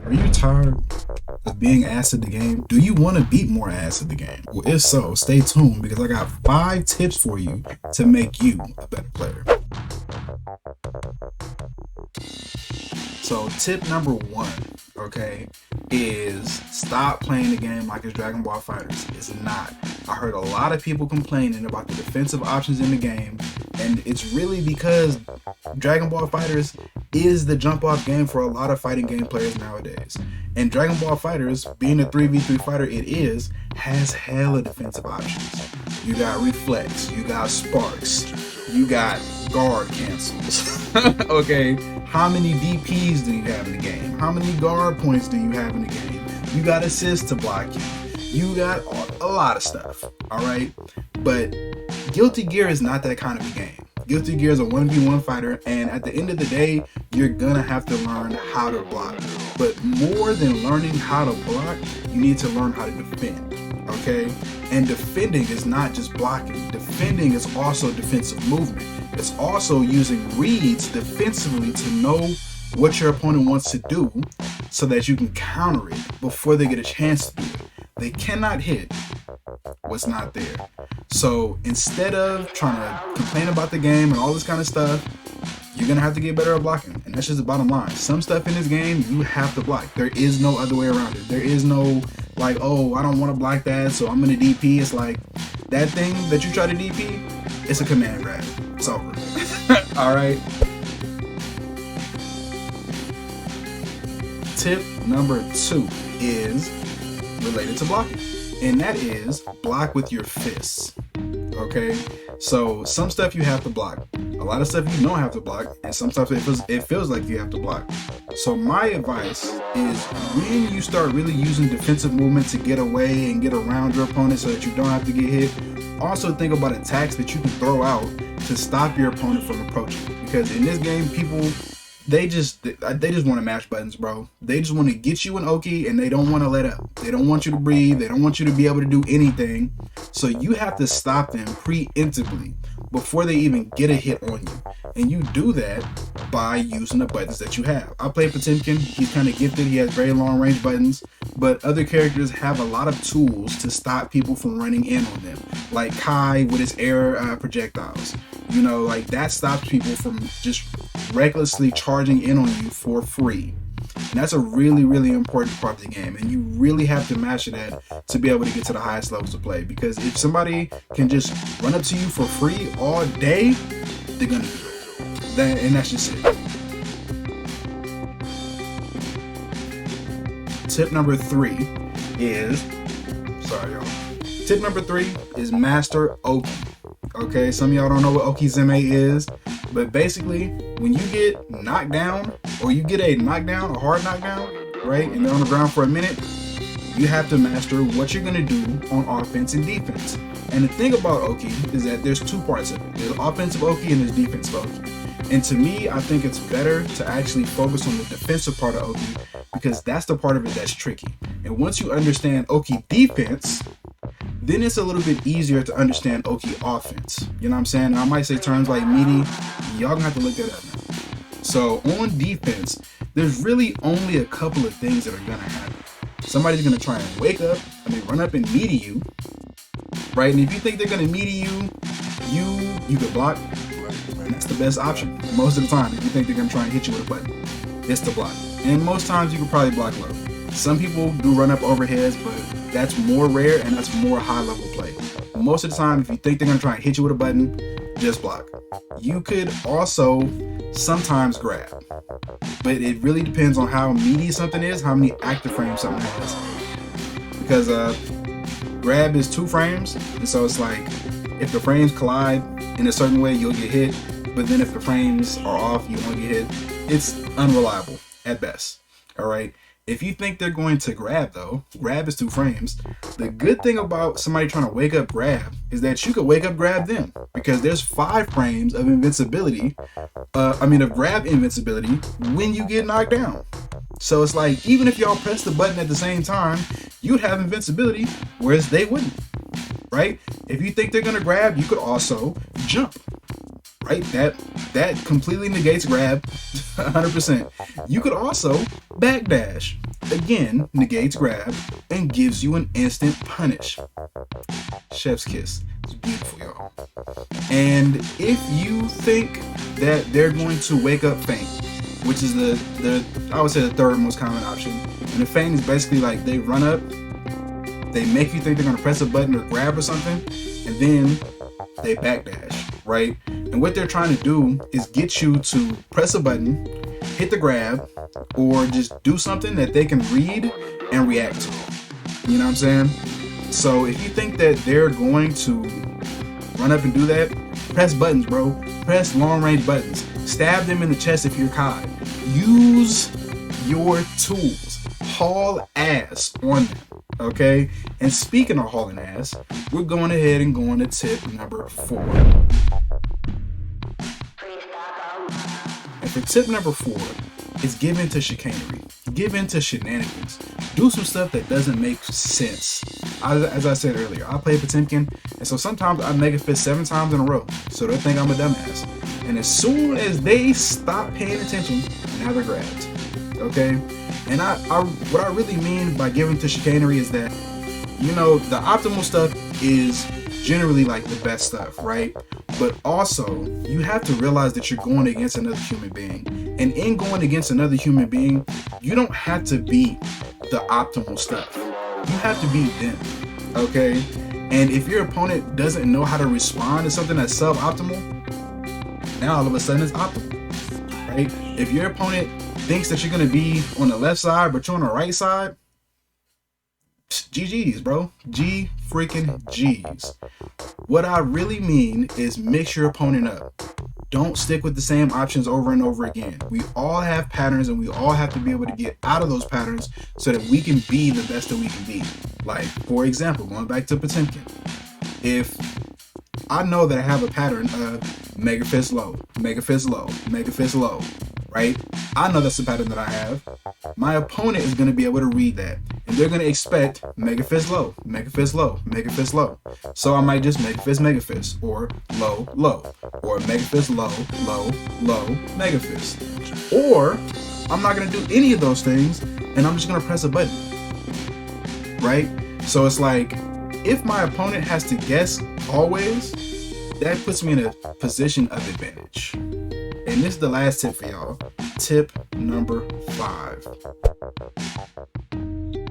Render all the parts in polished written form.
Are you tired of being ass at the game? Do you want to beat more ass at the game? Well, if so, stay tuned because I got 5 tips for you to make you a better player. So tip number 1, okay, is stop playing the game like it's Dragon Ball FighterZ. It's not. I heard a lot of people complaining about the defensive options in the game, and it's really because Dragon Ball FighterZ is the jump off game for a lot of fighting game players nowadays. And Dragon Ball FighterZ, being a 3v3 fighter it is, has hella defensive options. You got reflex, you got sparks, you got guard cancels. Okay, how many DPs do you have in the game? How many guard points do you have in the game? You got assist to block you. You got a lot of stuff, alright? But Guilty Gear is not that kind of a game. Guilty Gear is a 1v1 fighter, and at the end of the day, you're gonna have to learn how to block. But more than learning how to block, you need to learn how to defend, okay? And defending is not just blocking. Defending is also defensive movement. It's also using reads defensively to know what your opponent wants to do so that you can counter it before they get a chance to do it. They cannot hit what's not there. So instead of trying to complain about the game and all this kind of stuff, you're gonna have to get better at blocking, and that's just the bottom line. Some stuff in this game you have to block. There is no other way around it. There is no like, oh, I don't want to block that, so I'm gonna DP. It's like that thing that you try to DP, it's a command grab. It's over. All right. Tip number 2 is related to blocking, and that is block with your fists. Okay, so some stuff you have to block, a lot of stuff you don't have to block, and some stuff it feels like you have to block. So my advice is when you start really using defensive movement to get away and get around your opponent so that you don't have to get hit, also think about attacks that you can throw out to stop your opponent from approaching. Because in this game, people they just want to mash buttons, bro. They just want to get you an Oki, and they don't want to let up. They don't want you to breathe. They don't want you to be able to do anything. So you have to stop them preemptively before they even get a hit on you. And you do that by using the buttons that you have. I play Potemkin. He's kind of gifted. He has very long range buttons. But other characters have a lot of tools to stop people from running in on them. Like Kai with his air projectiles. You know, like that stops people from just recklessly charging in on you for free. And that's a really, really important part of the game, and you really have to master that to be able to get to the highest levels of play. Because if somebody can just run up to you for free all day, they're gonna do it. And that's just it. Tip number 3 is, sorry y'all. Tip number 3 is master Oki. Okay, some of y'all don't know what Okizeme is, but basically, when you get knocked down, or you get a knockdown, a hard knockdown, right, and they're on the ground for a minute, you have to master what you're going to do on offense and defense. And the thing about Oki is that there's 2 parts of it. There's offensive Oki and there's defensive Oki. And to me, I think it's better to actually focus on the defensive part of Oki, because that's the part of it that's tricky. And once you understand Oki defense, then it's a little bit easier to understand Oki offense. You know what I'm saying? And I might say terms like meaty. Y'all gonna have to look that up now. So on defense, there's really only a couple of things that are gonna happen. Somebody's gonna try and run up and meaty you, right? And if you think they're gonna meaty you, you could block. And that's the best option. Most of the time, if you think they're gonna try and hit you with a button, it's to block. And most times you can probably block low. Some people do run up overheads, but that's more rare and that's more high level play. Most of the time, if you think they're gonna try and hit you with a button, just block. You could also sometimes grab, but it really depends on how meaty something is, how many active frames something has. Because grab is 2 frames, and so it's like if the frames collide in a certain way, you'll get hit. But then if the frames are off, you won't get hit. It's unreliable at best. All right. If you think they're going to grab, though, grab is 2 frames. The good thing about somebody trying to wake up grab is that you could wake up grab them, because there's 5 frames of invincibility, of grab invincibility when you get knocked down. So it's like, even if y'all press the button at the same time, you'd have invincibility, whereas they wouldn't, right? If you think they're going to grab, you could also jump. Right, that completely negates grab 100%. You could also backdash. again negates grab and gives you an instant punish. Chef's kiss. It's beautiful, y'all. And if you think that they're going to wake up feint, which is the I would say the third most common option, and the feint is basically like they run up, they make you think they're gonna press a button or grab or something, and then they backdash, right? And what they're trying to do is get you to press a button, hit the grab, or just do something that they can read and react to. You know what I'm saying? So if you think that they're going to run up and do that, press buttons, bro. Press long range buttons. Stab them in the chest if you're Kai. Use your tools. Haul ass on them. Okay? And speaking of hauling ass, we're going ahead and going to tip number 4. And for tip number 4, is give in to chicanery. Give in to shenanigans. Do some stuff that doesn't make sense. As I said earlier, I play Potemkin, and so sometimes I mega fist 7 times in a row, so they think I'm a dumbass. And as soon as they stop paying attention, now they're grabbed. Okay? And I what I really mean by giving to chicanery is that, you know, the optimal stuff is generally like the best stuff, right? But also, you have to realize that you're going against another human being. And in going against another human being, you don't have to be the optimal stuff. You have to be them, okay? And if your opponent doesn't know how to respond to something that's suboptimal, now all of a sudden it's optimal, right? If your opponent thinks that you're gonna be on the left side, but you're on the right side, GG's, bro. G freaking G's. What I really mean is mix your opponent up. Don't stick with the same options over and over again. We all have patterns, and we all have to be able to get out of those patterns so that we can be the best that we can be. Like, for example, going back to Potemkin. If I know that I have a pattern of mega fist low, mega fist low, mega fist low, right? I know that's the pattern that I have. My opponent is going to be able to read that, and they're going to expect mega fist low, mega fist low, mega fist low. So I might just mega fist, or low, low, or mega fist low, low, low, mega fist. Or I'm not going to do any of those things, and I'm just going to press a button, right? So it's like, if my opponent has to guess always, that puts me in a position of advantage. And this is the last tip for y'all. Tip number 5. And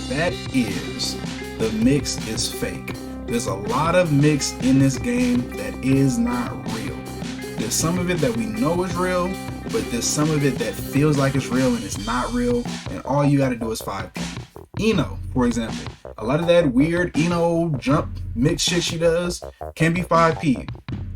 that is, the mix is fake. There's a lot of mix in this game that is not real. There's some of it that we know is real, but there's some of it that feels like it's real and it's not real, and all you gotta do is 5P. Eno, for example, a lot of that weird Eno jump mix shit she does can be 5P.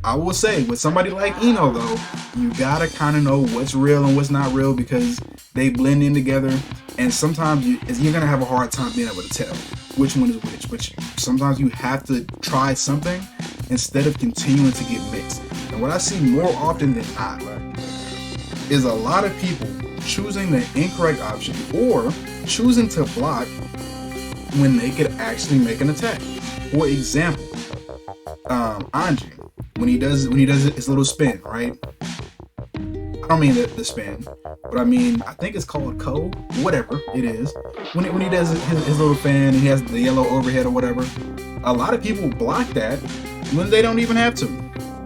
I will say, with somebody like Eno though, you gotta kind of know what's real and what's not real, because they blend in together, and sometimes you're gonna have a hard time being able to tell which one is which. But sometimes you have to try something instead of continuing to get mixed. And what I see more often than not is a lot of people choosing the incorrect option or choosing to block when they could actually make an attack. For example, Anji, when he does his little spin, right? I don't mean the spin, but I mean, I think it's called Ko, whatever it is. When he does his little fan and he has the yellow overhead or whatever, a lot of people block that when they don't even have to.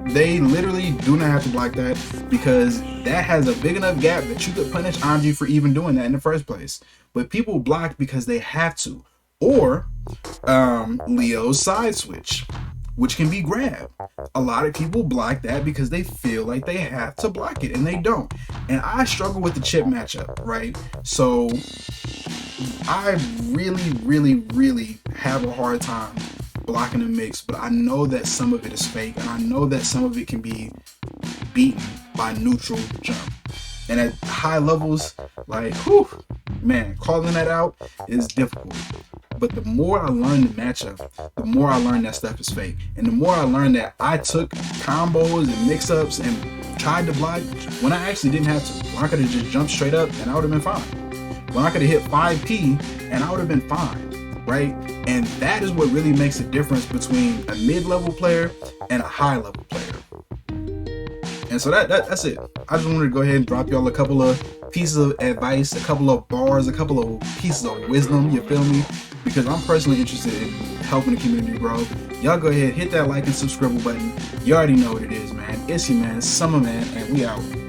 They literally do not have to block that, because that has a big enough gap that you could punish Anji for even doing that in the first place. But people block because they have to. Or Leo's side switch, which can be grab. A lot of people block that because they feel like they have to block it, and they don't. And I struggle with the chip matchup, right? So I really have a hard time blocking a mix, but I know that some of it is fake, and I know that some of it can be beaten by neutral jump. And at high levels, like, whew, man, calling that out is difficult. But the more I learn the matchup, the more I learn that stuff is fake. And the more I learn that I took combos and mix-ups and tried to block when I actually didn't have to. When I could have just jumped straight up and I would have been fine. When I could have hit 5P and I would have been fine, right? And that is what really makes a difference between a mid-level player and a high-level player. And so that's it. I just wanted to go ahead and drop y'all a couple of pieces of advice, a couple of bars, a couple of pieces of wisdom, you feel me? Because I'm personally interested in helping the community grow. Y'all go ahead, hit that like and subscribe button. You already know what it is, man. It's your man, SumOfMan, and we out.